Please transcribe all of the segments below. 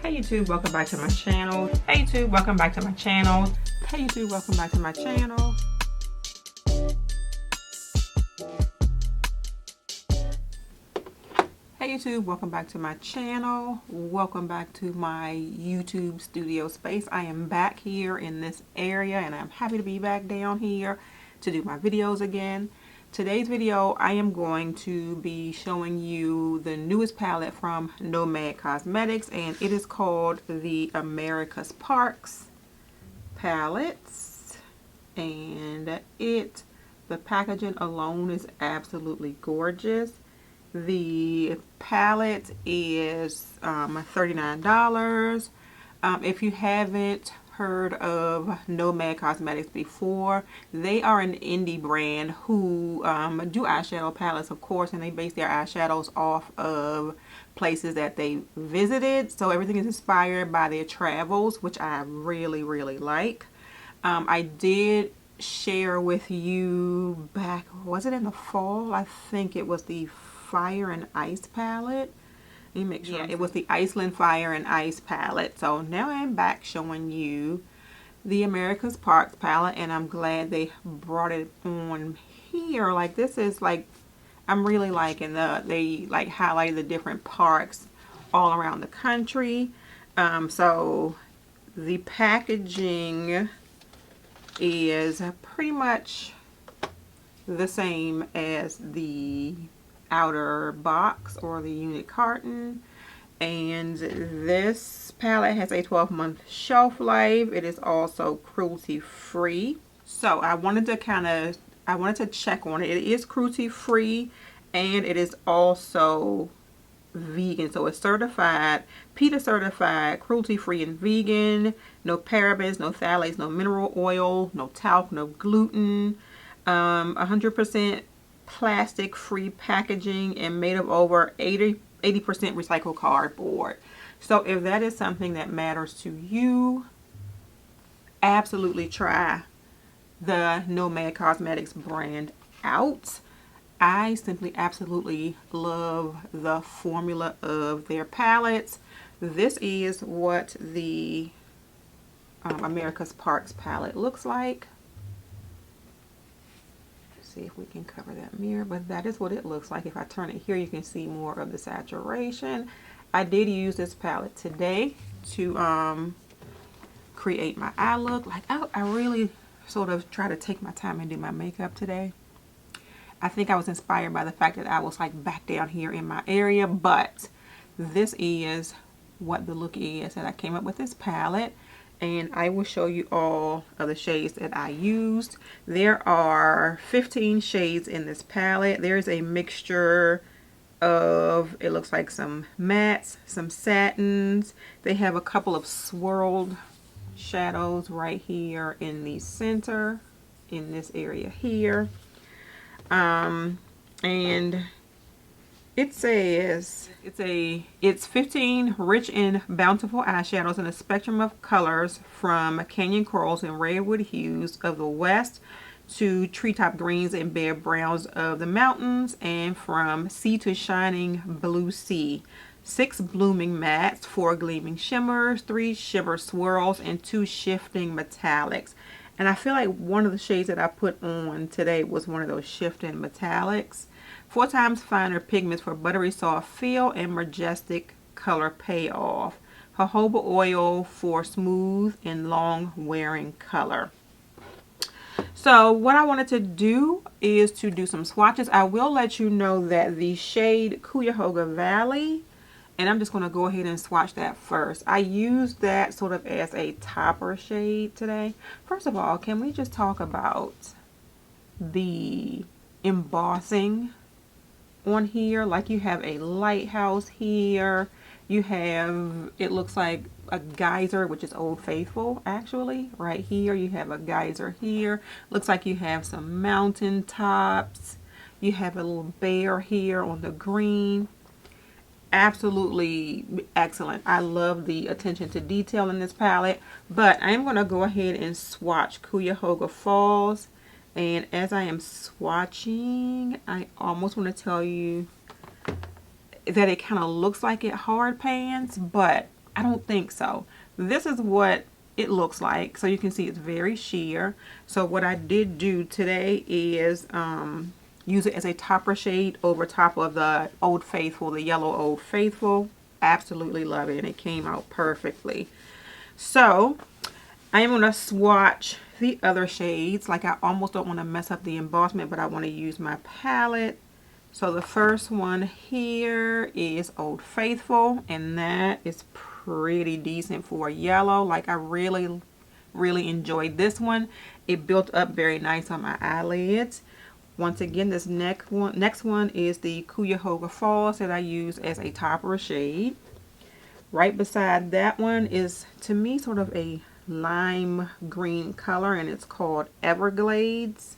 Hey YouTube, welcome back to my channel. Hey YouTube, welcome back to my channel. Hey YouTube, welcome back to my channel. Hey YouTube, welcome back to my channel. Welcome back to my YouTube studio space. I am back here in this area and I'm happy to be back down here to do my videos again. Today's video, I am going to be showing you the newest palette from Nomad Cosmetics, and it is called the America's Parks palettes. And the packaging alone is absolutely gorgeous. The palette is $39. If you haven't heard of Nomad Cosmetics before, they are an indie brand who do eyeshadow palettes, of course, and they base their eyeshadows off of places that they visited. So everything is inspired by their travels, which I really like. I did share with you back, was it in the fall? I think it was the Fire and Ice palette. Let me make sure. Yeah, it was the Iceland Fire and Ice palette. So now I'm back showing you the America's Parks palette, and I'm glad they brought it on here. Like, this is like, I'm really liking they like highlighted the different parks all around the country. So the packaging is pretty much the same as the outer box or the unit carton, and this palette has a 12-month shelf life. It is also cruelty free. So I wanted to check on it. It is cruelty free and it is also vegan. So it's certified, PETA certified, cruelty free and vegan. No parabens, no phthalates, no mineral oil, no talc, no gluten. 100% plastic free packaging and made of over 80% recycled cardboard. So if that is something that matters to you, absolutely try the Nomad Cosmetics brand out. I simply absolutely love the formula of their palettes. This is what the America's Parks palette looks like. See if we can cover that mirror, but that is what it looks like. If I turn it here, you can see more of the saturation. I did use this palette today to create my eye look. Like, I really sort of try to take my time and do my makeup today. I think I was inspired by the fact that I was like back down here in my area, but this is what the look is that I came up with this palette. And I will show you all of the shades that I used. There are 15 shades in this palette. There's a mixture of, it looks like some mattes, some satins. They have a couple of swirled shadows right here in the center, in this area here. And it says it's 15 rich and bountiful eyeshadows in a spectrum of colors, from canyon corals and redwood hues of the west to treetop greens and bare browns of the mountains, and from sea to shining blue sea. 6 blooming mattes, 4 gleaming shimmers, 3 shimmer swirls, and 2 shifting metallics. And I feel like one of the shades that I put on today was one of those shifting metallics. 4 times finer pigments for buttery soft feel and majestic color payoff. Jojoba oil for smooth and long wearing color. So what I wanted to do is to do some swatches. I will let you know that the shade Cuyahoga Valley, and I'm just going to go ahead and swatch that first. I used that sort of as a topper shade today. First of all, can we just talk about the embossing on here? Like, you have a lighthouse here, you have, it looks like a geyser, which is Old Faithful actually. Right here you have a geyser here. Looks like you have some mountain tops. You have a little bear here on the green. Absolutely excellent. I love the attention to detail in this palette. But I am going to go ahead and swatch Cuyahoga Falls. And as I am swatching, I almost want to tell you that it kind of looks like it hard pans, but I don't think so. This is what it looks like. So you can see it's very sheer. So what I did do today is use it as a topper shade over top of the Old Faithful, the yellow Old Faithful. Absolutely love it, and it came out perfectly. So I am going to swatch the other shades. Like, I almost don't want to mess up the embossment, but I want to use my palette. So the first one here is Old Faithful, and that is pretty decent for yellow. Like, I really enjoyed this one. It built up very nice on my eyelids. Once again, this next one is the Cuyahoga Falls that I use as a topper shade. Right beside that one is, to me, sort of a lime green color, and it's called Everglades.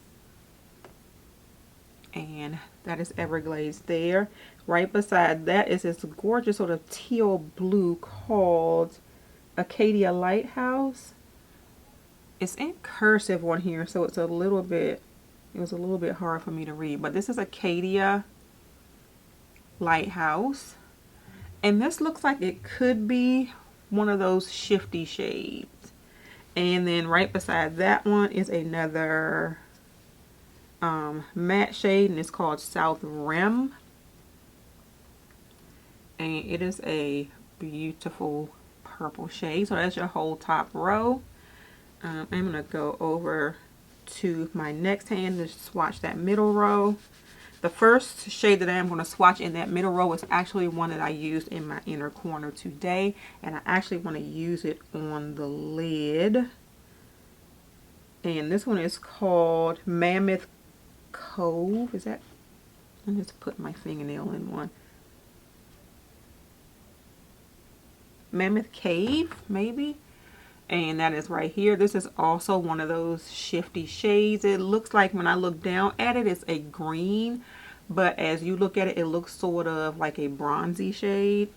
And that is Everglades there. Right beside that is this gorgeous sort of teal blue called Acadia Lighthouse. It's in cursive on here, so it was a little bit hard for me to read, but this is Acadia Lighthouse. And this looks like it could be one of those shifty shades. And then right beside that one is another matte shade, and it's called South Rim. And it is a beautiful purple shade. So that's your whole top row. I'm going to go over to my next hand to swatch that middle row. The first shade that I am going to swatch in that middle row is actually one that I used in my inner corner today, and I actually want to use it on the lid. And this one is called Mammoth Cove. Is that? Let me just put my fingernail in one. Mammoth Cave, maybe? And that is right here. This is also one of those shifty shades. It looks like, when I look down at it, it's a green, but as you look at it, it looks sort of like a bronzy shade.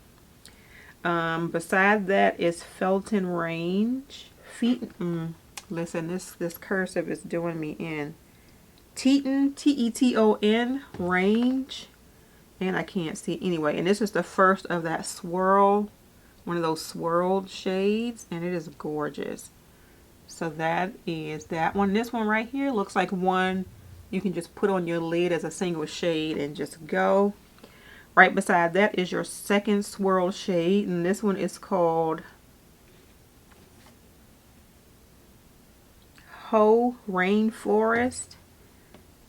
Beside that is Felton Range. Listen, this cursive is doing me in. Teton, T-E-T-O-N, Range. And I can't see anyway. And this is the first of that swirl. One of those swirled shades, and it is gorgeous. So that is that one. This one right here looks like one you can just put on your lid as a single shade and just go. Right beside that is your second swirl shade, and this one is called Ho Rainforest,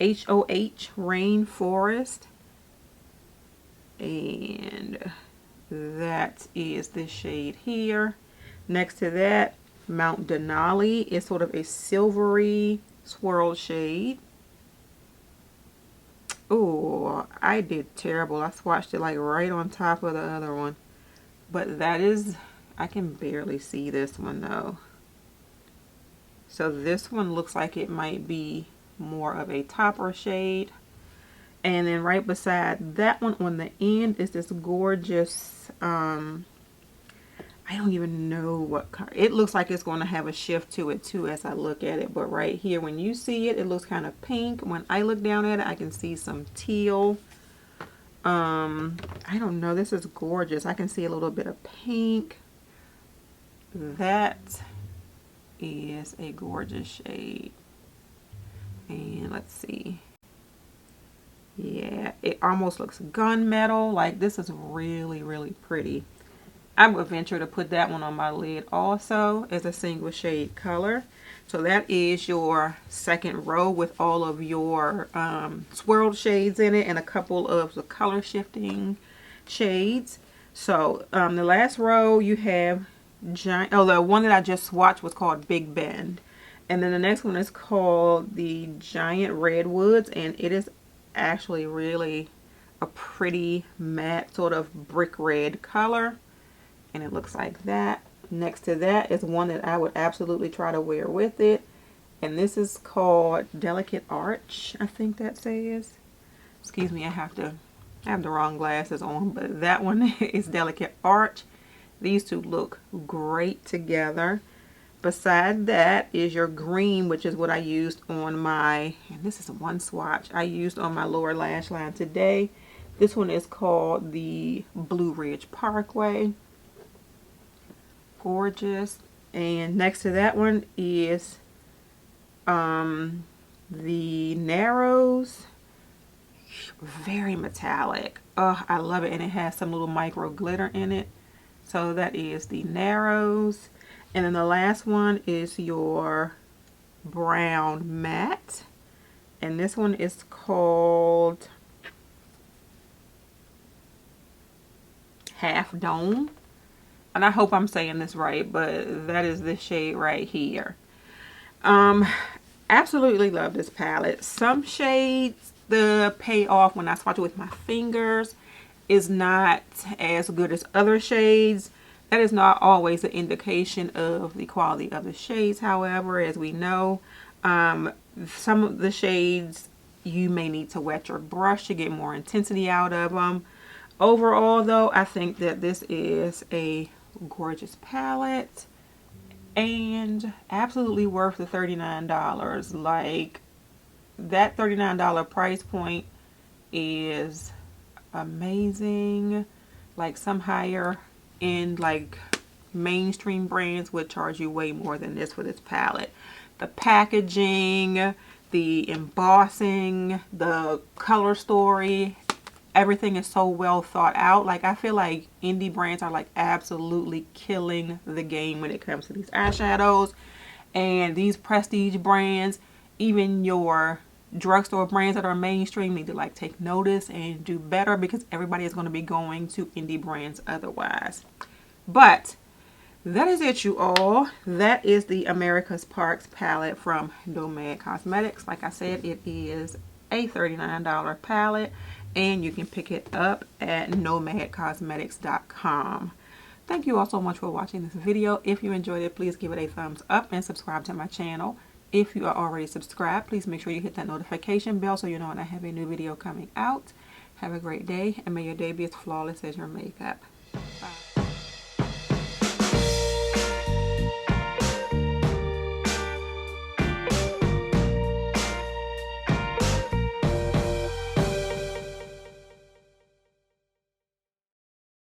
H-O-H Rainforest. And that is this shade here. Next to that, Mount Denali is sort of a silvery swirl shade. Oh, I did terrible. I swatched it like right on top of the other one. But that is, I can barely see this one though. So this one looks like it might be more of a topper shade. And then right beside that one on the end is this gorgeous, I don't even know what color. It looks like it's going to have a shift to it too as I look at it. But right here, when you see it, it looks kind of pink. When I look down at it, I can see some teal. I don't know. This is gorgeous. I can see a little bit of pink. That is a gorgeous shade. And let's see. Yeah, it almost looks gunmetal. Like, this is really pretty. I would venture to put that one on my lid also as a single shade color. So that is your second row with all of your swirled shades in it and a couple of the color shifting shades. So the last row you have giant. Oh, the one that I just swatched was called Big Bend. And then the next one is called the Giant Redwoods, and it is actually really a pretty matte sort of brick red color, and it looks like that. Next to that is one that I would absolutely try to wear with it, and this is called Delicate Arch, I think that says. Excuse me, I have the wrong glasses on, but that one is Delicate Arch. These two look great together. Beside that is your green, which is what I used on my, and this is one swatch I used on my lower lash line today. This one is called the Blue Ridge Parkway. gorgeous. And next to that one is the Narrows. Very metallic. Oh, I love it. And it has some little micro glitter in it. So that is the Narrows. And then the last one is your brown matte. And this one is called Half Dome. And I hope I'm saying this right, but that is this shade right here. Absolutely love this palette. Some shades, the payoff when I swatch it with my fingers is not as good as other shades. That is not always an indication of the quality of the shades. However, as we know, some of the shades you may need to wet your brush to get more intensity out of them. Overall though, I think that this is a gorgeous palette and absolutely worth the $39. Like, that $39 price point is amazing. Like, some higher end like mainstream brands would charge you way more than this for this palette. The packaging, the embossing, the color story, everything is so well thought out. Like, I feel like indie brands are like absolutely killing the game when it comes to these eyeshadows. And these prestige brands, even your drugstore brands that are mainstream, need to like take notice and do better, because everybody is going to be going to indie brands otherwise. But that is it, you all. That is the America's Parks palette from Nomad Cosmetics. Like I said, it is a $39 palette, and you can pick it up at nomadcosmetics.com. Thank you all so much for watching this video. If you enjoyed it, please give it a thumbs up and subscribe to my channel. If you are already subscribed, please make sure you hit that notification bell so you know when I have a new video coming out. Have a great day, and may your day be as flawless as your makeup.